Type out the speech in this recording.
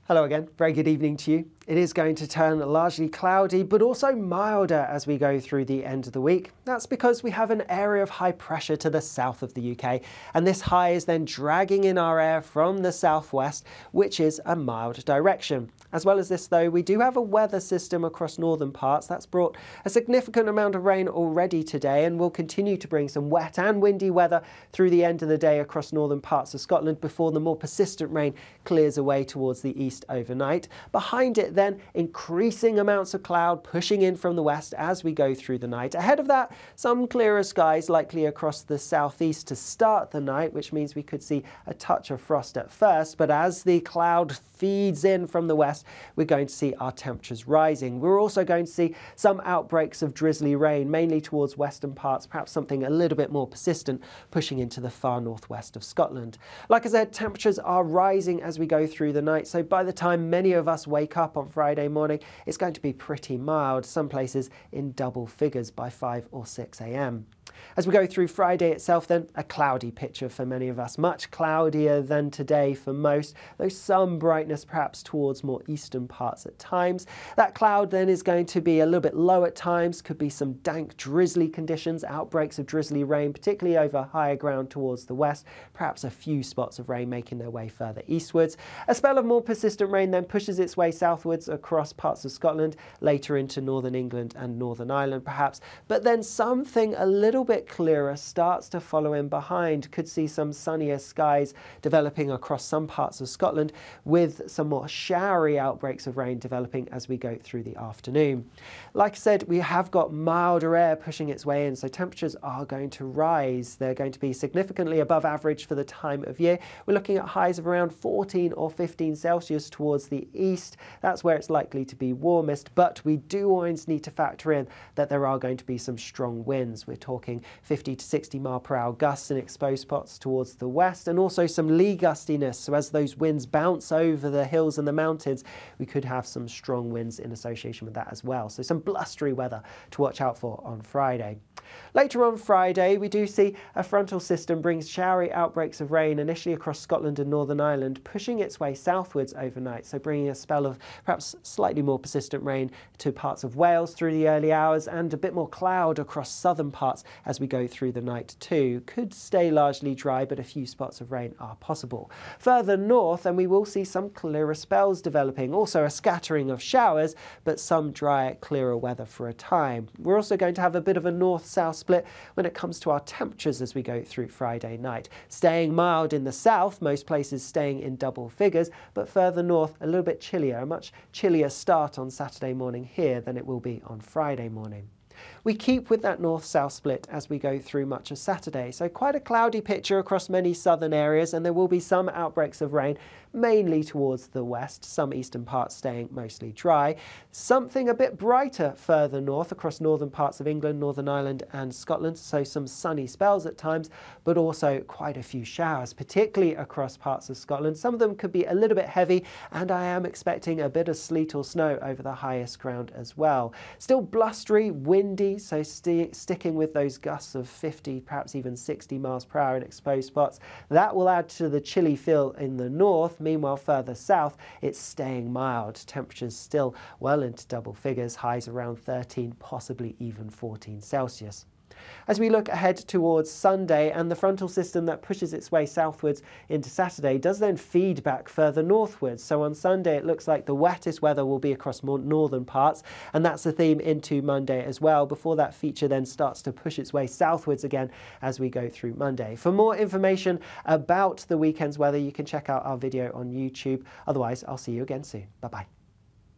Hello again, very good evening to you. It is going to turn largely cloudy, but also milder as we go through the end of the week. That's because we have an area of high pressure to the south of the UK, and this high is then dragging in our air from the southwest, which is a mild direction. As well as this though, we do have a weather system across northern parts that's brought a significant amount of rain already today and will continue to bring some wet and windy weather through the end of the day across northern parts of Scotland before the more persistent rain clears away towards the east overnight. Behind it then, increasing amounts of cloud pushing in from the west as we go through the night. Ahead of that, some clearer skies likely across the southeast to start the night, which means we could see a touch of frost at first, but as the cloud feeds in from the west, we're going to see our temperatures rising. We're also going to see some outbreaks of drizzly rain, mainly towards western parts, perhaps something a little bit more persistent, pushing into the far northwest of Scotland. Like I said, temperatures are rising as we go through the night, so by the time many of us wake up on Friday morning, it's going to be pretty mild, some places in double figures by 5 or 6 a.m. As we go through Friday itself then, a cloudy picture for many of us, much cloudier than today for most, though some brightness perhaps towards more eastern parts at times. That cloud then is going to be a little bit low at times, could be some dank drizzly conditions, outbreaks of drizzly rain, particularly over higher ground towards the west, perhaps a few spots of rain making their way further eastwards. A spell of more persistent rain then pushes its way southwards across parts of Scotland, later into northern England and Northern Ireland perhaps, but then something a little bit clearer starts to follow in behind. Could see some sunnier skies developing across some parts of Scotland, with some more showery outbreaks of rain developing as we go through the afternoon. Like I said, we have got milder air pushing its way in, so temperatures are going to rise. They're going to be significantly above average for the time of year. We're looking at highs of around 14 or 15 Celsius towards the east. That's where it's likely to be warmest, but we do always need to factor in that there are going to be some strong winds. We're talking 50 to 60 mile per hour gusts in exposed spots towards the west, and also some lee gustiness. So as those winds bounce over the hills and the mountains, we could have some strong winds in association with that as well. So some blustery weather to watch out for on Friday. Later on Friday, we do see a frontal system brings showery outbreaks of rain initially across Scotland and Northern Ireland, pushing its way southwards overnight, so bringing a spell of perhaps slightly more persistent rain to parts of Wales through the early hours, and a bit more cloud across southern parts as we go through the night too. Could stay largely dry, but a few spots of rain are possible. Further north, and we will see some clearer spells developing, also a scattering of showers, but some drier, clearer weather for a time. We're also going to have a bit of a north-south split when it comes to our temperatures as we go through Friday night. Staying mild in the south, most places staying in double figures, but further north a little bit chillier, a much chillier start on Saturday morning here than it will be on Friday morning. We keep with that north-south split as we go through much of Saturday, so quite a cloudy picture across many southern areas, and there will be some outbreaks of rain, mainly towards the west, some eastern parts staying mostly dry. Something a bit brighter further north across northern parts of England, Northern Ireland and Scotland, so some sunny spells at times, but also quite a few showers, particularly across parts of Scotland. Some of them could be a little bit heavy, and I am expecting a bit of sleet or snow over the highest ground as well. Still blustery, windy, so sticking with those gusts of 50, perhaps even 60 miles per hour in exposed spots. That will add to the chilly feel in the north. Meanwhile, further south, it's staying mild. Temperatures still well into double figures, highs around 13, possibly even 14 Celsius. As we look ahead towards Sunday, and the frontal system that pushes its way southwards into Saturday does then feed back further northwards. So on Sunday it looks like the wettest weather will be across more northern parts, and that's the theme into Monday as well, before that feature then starts to push its way southwards again as we go through Monday. For more information about the weekend's weather, you can check out our video on YouTube. Otherwise, I'll see you again soon. Bye-bye.